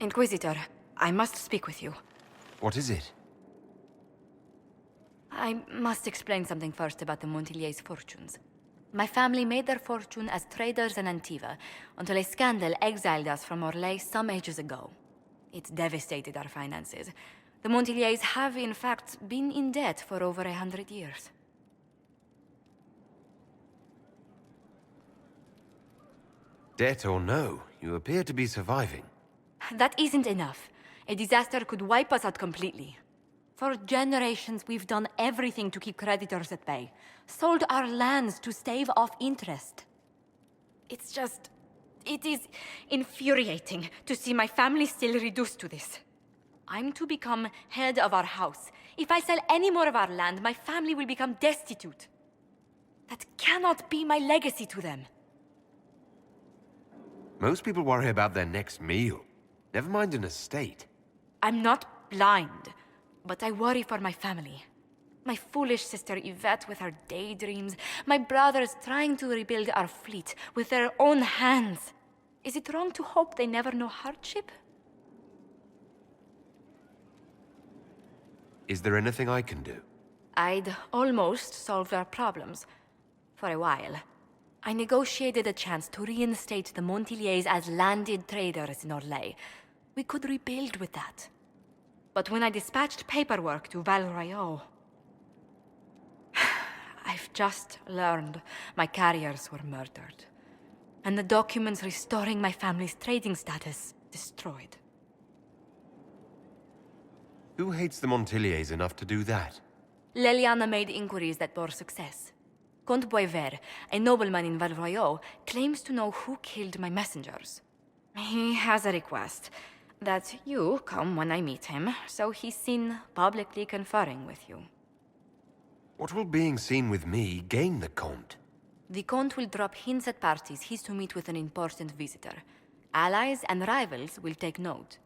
Inquisitor, I must speak with you. What is it? I must explain something first about the Montilyet's fortunes. My family made their fortune as traders in Antiva, until a scandal exiled us from Orlais some ages ago. It devastated our finances. The Montilyets have, in fact, been in debt for over 100 years. Debt or no, you appear to be surviving. That isn't enough. A disaster could wipe us out completely. For generations, we've done everything to keep creditors at bay. Sold our lands to stave off interest. It is infuriating to see my family still reduced to this. I'm to become head of our house. If I sell any more of our land, my family will become destitute. That cannot be my legacy to them. Most people worry about their next meal. Never mind an estate. I'm not blind, but I worry for my family. My foolish sister Yvette with her daydreams. My brothers trying to rebuild our fleet with their own hands. Is it wrong to hope they never know hardship? Is there anything I can do? I'd almost solved our problems. For a while. I negotiated a chance to reinstate the Montilyets as landed traders in Orlais. We could rebuild with that. But when I dispatched paperwork to Val Royeaux, I've just learned my carriers were murdered. And the documents restoring my family's trading status destroyed. Who hates the Montilyets enough to do that? Leliana made inquiries that bore success. Comte Boisvert, a nobleman in Val Royeaux, claims to know who killed my messengers. He has a request that you come when I meet him, so he's seen publicly conferring with you. What will being seen with me gain the Comte? The Comte will drop hints at parties he's to meet with an important visitor. Allies and rivals will take note.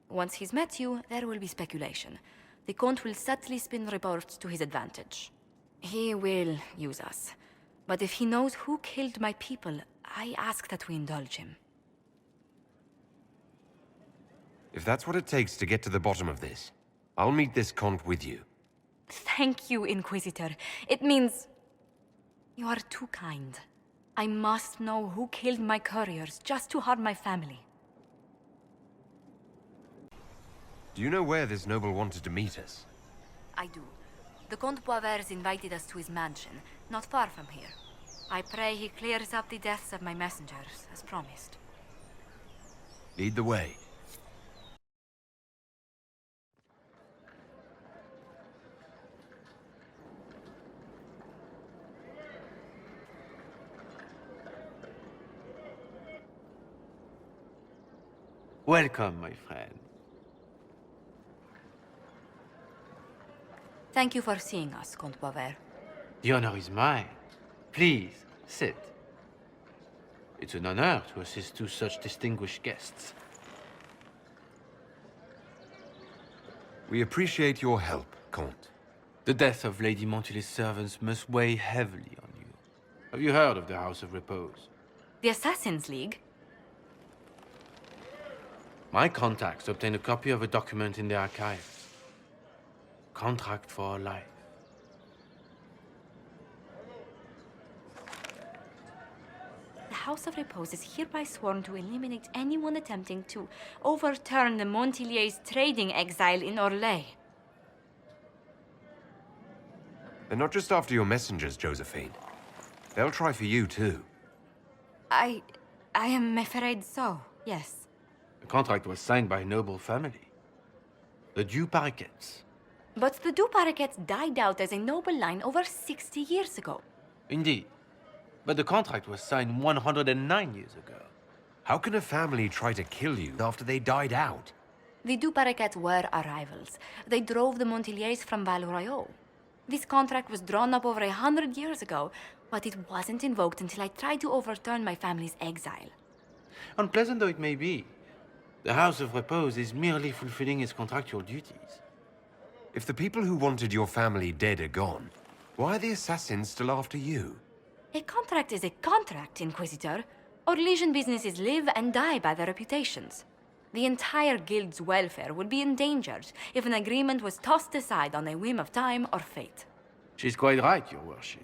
Once he's met you, there will be speculation. The Comte will subtly spin reports to his advantage. He will use us. But if he knows who killed my people, I ask that we indulge him. If that's what it takes to get to the bottom of this, I'll meet this Comte with you. Thank you, Inquisitor. It means... you are too kind. I must know who killed my couriers just to harm my family. Do you know where this noble wanted to meet us? I do. The Comte Boisvert's invited us to his mansion, not far from here. I pray he clears up the deaths of my messengers, as promised. Lead the way. Welcome, my friend. Thank you for seeing us, Comte Boisvert. The honor is mine. Please, sit. It's an honor to assist two such distinguished guests. We appreciate your help, Comte. The death of Lady Montilyet's servants must weigh heavily on you. Have you heard of the House of Repose? The Assassin's League? My contacts obtained a copy of a document in the archives. Contract for life. The House of Repose is hereby sworn to eliminate anyone attempting to overturn the Montilyet's trading exile in Orlais. They're not just after your messengers, Josephine. They'll try for you, too. I am afraid so, yes. The contract was signed by a noble family. The Duparquets. But the Duparquets died out as a noble line over 60 years ago. Indeed. But the contract was signed 109 years ago. How can a family try to kill you after they died out? The Duparquets were our rivals. They drove the Montilyets from Val Royeaux. This contract was drawn up over 100 years ago, but it wasn't invoked until I tried to overturn my family's exile. Unpleasant though it may be, the House of Repose is merely fulfilling its contractual duties. If the people who wanted your family dead are gone, why are the assassins still after you? A contract is a contract, Inquisitor. Orlesian businesses live and die by their reputations. The entire guild's welfare would be endangered if an agreement was tossed aside on a whim of time or fate. She's quite right, Your Worship.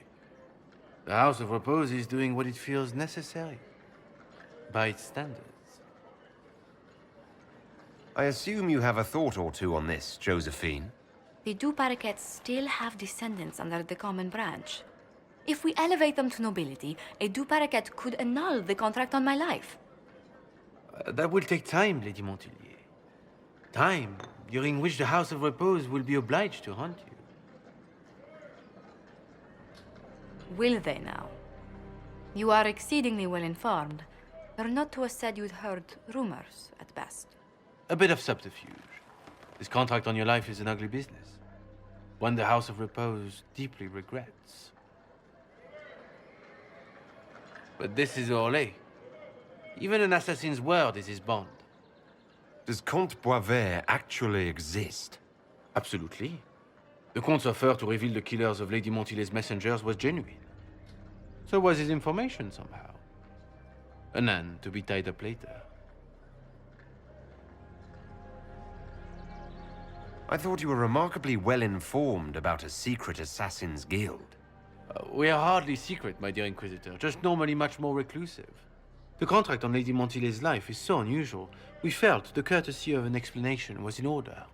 The House of Repose is doing what it feels necessary, by its standards. I assume you have a thought or two on this, Josephine. The Duparakets still have descendants under the common branch. If we elevate them to nobility, a Duparaket could annul the contract on my life. That will take time, Lady Montilyet. Time during which the House of Repose will be obliged to hunt you. Will they now? You are exceedingly well informed. You're not to have said you'd heard rumors, at best. A bit of subterfuge. This contract on your life is an ugly business. One the House of Repose deeply regrets. But this is Orlais. Even an assassin's word is his bond. Does Comte Boisvert actually exist? Absolutely. The Comte's offer to reveal the killers of Lady Montilyet's messengers was genuine. So was his information somehow. An end to be tied up later. I thought you were remarkably well informed about a secret assassin's guild. We are hardly secret, my dear Inquisitor, just normally much more reclusive. The contract on Lady Montilyet's life is so unusual, we felt the courtesy of an explanation was in order.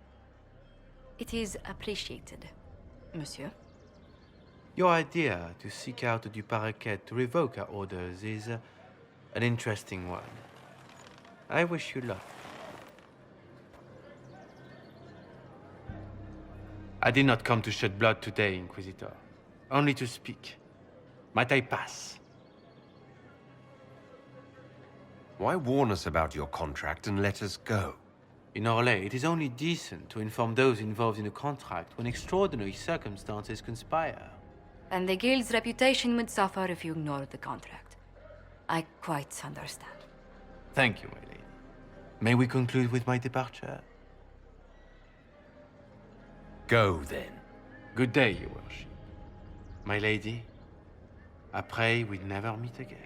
It is appreciated, monsieur. Your idea to seek out the Duparaket to revoke our orders is an interesting one. I wish you luck. I did not come to shed blood today, Inquisitor. Only to speak. Might I pass? Why warn us about your contract and let us go? In Orlais, it is only decent to inform those involved in a contract when extraordinary circumstances conspire. And the guild's reputation would suffer if you ignored the contract. I quite understand. Thank you, my lady. May we conclude with my departure? Go, then. Good day, Your Worship. My lady, I pray we never meet again.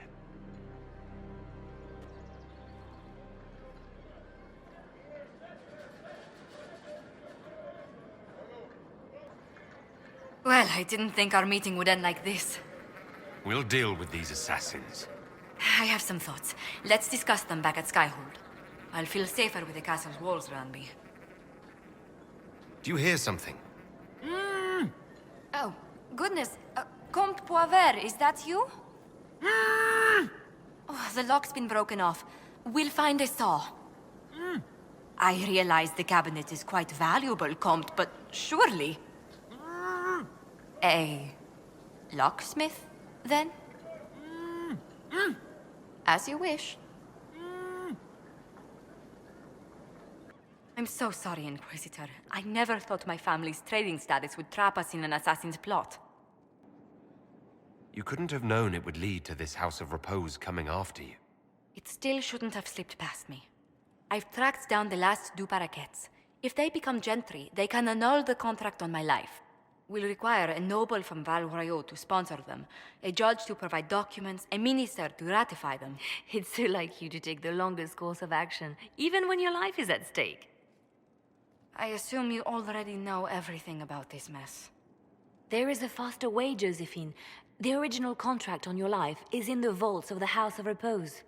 Well, I didn't think our meeting would end like this. We'll deal with these assassins. I have some thoughts. Let's discuss them back at Skyhold. I'll feel safer with the castle's walls around me. Do you hear something? Oh, goodness. Comte Poivert, is that you? Oh, the lock's been broken off. We'll find a saw. I realize the cabinet is quite valuable, Comte, but surely... A locksmith, then? As you wish. I'm so sorry, Inquisitor. I never thought my family's trading status would trap us in an assassin's plot. You couldn't have known it would lead to this House of Repose coming after you. It still shouldn't have slipped past me. I've tracked down the last Duparakets. If they become gentry, they can annul the contract on my life. We'll require a noble from Val Royaux to sponsor them, a judge to provide documents, a minister to ratify them. It's so like you to take the longest course of action, even when your life is at stake. I assume you already know everything about this mess. There is a faster way, Josephine. The original contract on your life is in the vaults of the House of Repose.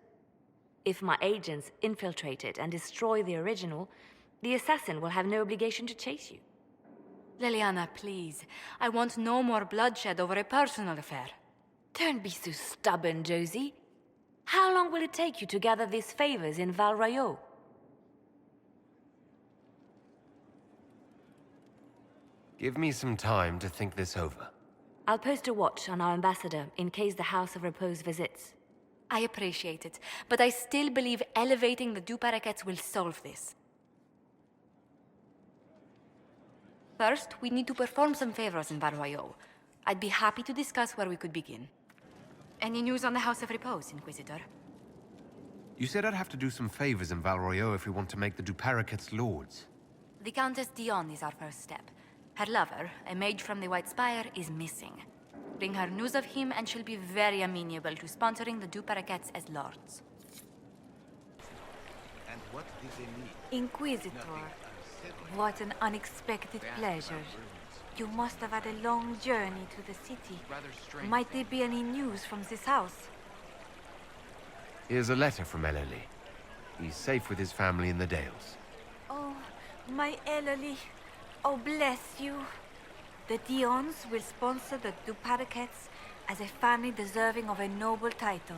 If my agents infiltrate it and destroy the original, the assassin will have no obligation to chase you. Liliana, please. I want no more bloodshed over a personal affair. Don't be so stubborn, Josie. How long will it take you to gather these favors in Val Royaux? Give me some time to think this over. I'll post a watch on our ambassador in case the House of Repose visits. I appreciate it, but I still believe elevating the Duparakets will solve this. First, we need to perform some favors in Val Royaux. I'd be happy to discuss where we could begin. Any news on the House of Repose, Inquisitor? You said I'd have to do some favors in Val Royaux if we want to make the Duparakets lords. The Countess Dion is our first step. Her lover, a mage from the White Spire, is missing. Bring her news of him and she'll be very amenable to sponsoring the Duparakets as lords. And What did they need? Inquisitor, what an unexpected pleasure. You must have had a long journey to the city. Might there be any news from this house? Here's a letter from Ellery. He's safe with his family in the Dales. Oh, my Ellery. Oh, bless you. The Dions will sponsor the Duparakets as a family deserving of a noble title,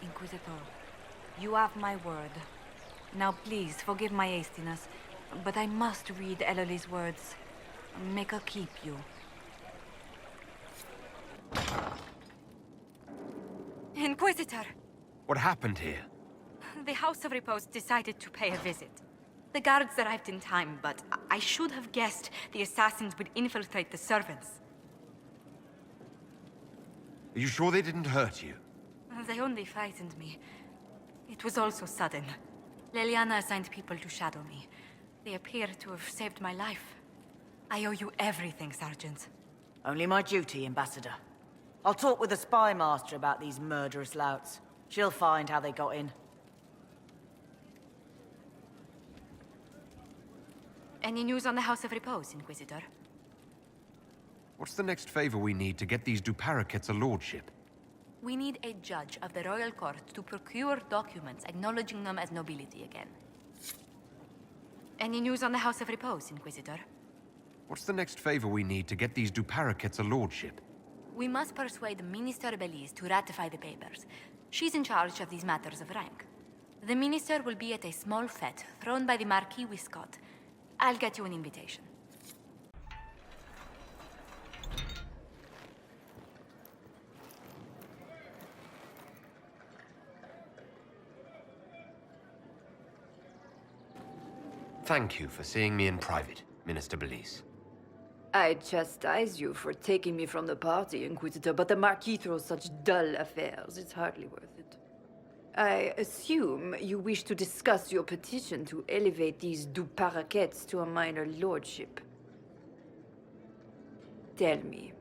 Inquisitor. You have my word. Now please, forgive my hastiness, but I must read Ellery's words. Make her keep you. Inquisitor! What happened here? The House of Repose decided to pay a visit. The guards arrived in time, but I should have guessed the assassins would infiltrate the servants. Are you sure they didn't hurt you? They only frightened me. It was all so sudden. Leliana assigned people to shadow me. They appear to have saved my life. I owe you everything, Sergeant. Only my duty, Ambassador. I'll talk with the spy master about these murderous louts. She'll find how they got in. Any news on the House of Repose, Inquisitor? What's the next favor we need to get these Duparakets a lordship? We need a judge of the royal court to procure documents acknowledging them as nobility again. Any news on the House of Repose, Inquisitor? What's the next favor we need to get these Duparakets a lordship? We must persuade Minister Belize to ratify the papers. She's in charge of these matters of rank. The minister will be at a small fete thrown by the Marquis Wiscott. I'll get you an invitation. Thank you for seeing me in private, Minister Belize. I chastise you for taking me from the party, Inquisitor, but the Marquis throws such dull affairs. It's hardly worth it. I assume you wish to discuss your petition to elevate these Duparakets to a minor lordship. Tell me,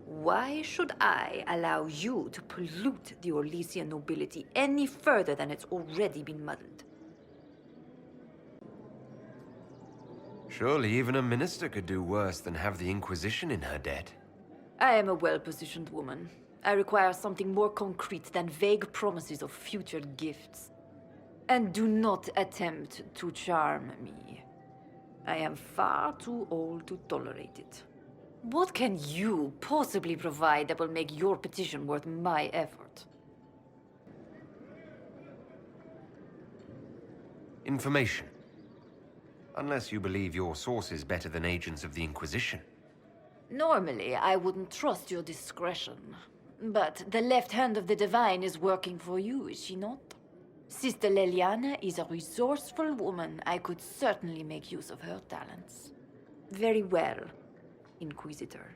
why should I allow you to pollute the Orlesian nobility any further than it's already been muddled? Surely even a minister could do worse than have the Inquisition in her debt. I am a well-positioned woman. I require something more concrete than vague promises of future gifts. And do not attempt to charm me. I am far too old to tolerate it. What can you possibly provide that will make your petition worth my effort? Information. Unless you believe your sources better than agents of the Inquisition. Normally, I wouldn't trust your discretion. But the left hand of the Divine is working for you, is she not? Sister Leliana is a resourceful woman. I could certainly make use of her talents. Very well, Inquisitor.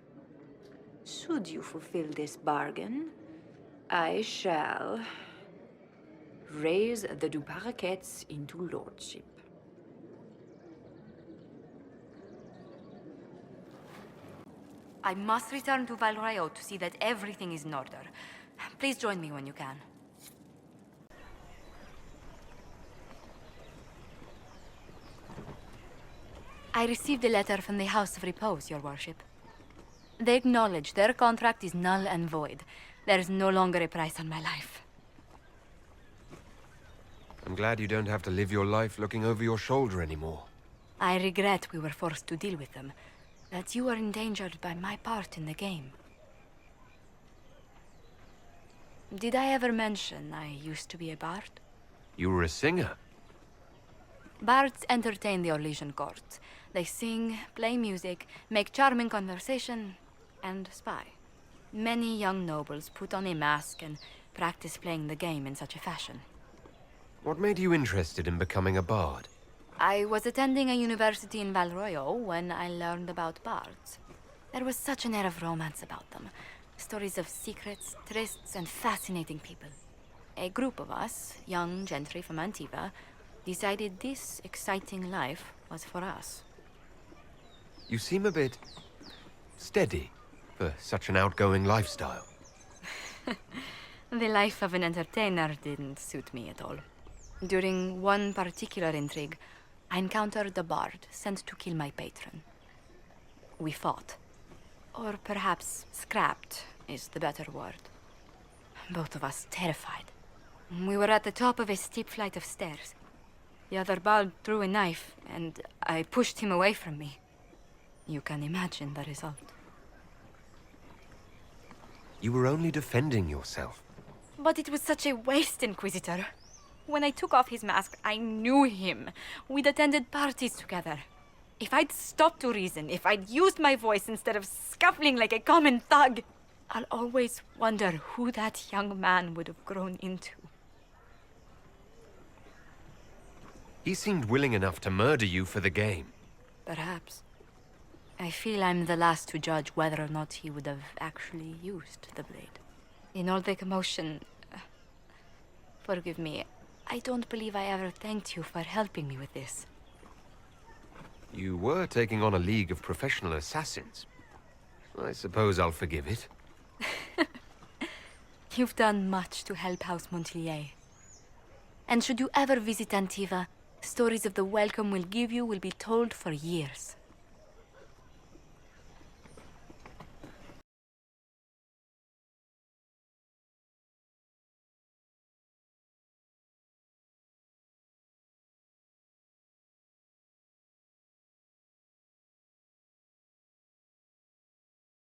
Should you fulfill this bargain, I shall raise the Duparakets into lordship. I must return to Valrayo to see that everything is in order. Please join me when you can. I received a letter from the House of Repose, Your Worship. They acknowledge their contract is null and void. There is no longer a price on my life. I'm glad you don't have to live your life looking over your shoulder anymore. I regret we were forced to deal with them. That you were endangered by my part in the game. Did I ever mention I used to be a bard? You were a singer. Bards entertain the Orlesian court. They sing, play music, make charming conversation, and spy. Many young nobles put on a mask and practice playing the game in such a fashion. What made you interested in becoming a bard? I was attending a university in Valroyo when I learned about bards. There was such an air of romance about them. Stories of secrets, trysts, and fascinating people. A group of us, young gentry from Antiva, decided this exciting life was for us. You seem a bit steady for such an outgoing lifestyle. The life of an entertainer didn't suit me at all. During one particular intrigue, I encountered a bard sent to kill my patron. We fought. Or perhaps scrapped is the better word. Both of us terrified. We were at the top of a steep flight of stairs. The other bard drew a knife, and I pushed him away from me. You can imagine the result. You were only defending yourself. But it was such a waste, Inquisitor. When I took off his mask, I knew him. We'd attended parties together. If I'd stopped to reason, if I'd used my voice instead of scuffling like a common thug, I'll always wonder who that young man would have grown into. He seemed willing enough to murder you for the game. Perhaps. I feel I'm the last to judge whether or not he would have actually used the blade. In all the commotion... forgive me, I don't believe I ever thanked you for helping me with this. You were taking on a league of professional assassins. I suppose I'll forgive it. You've done much to help House Montilyet. And should you ever visit Antiva, stories of the welcome we'll give you will be told for years.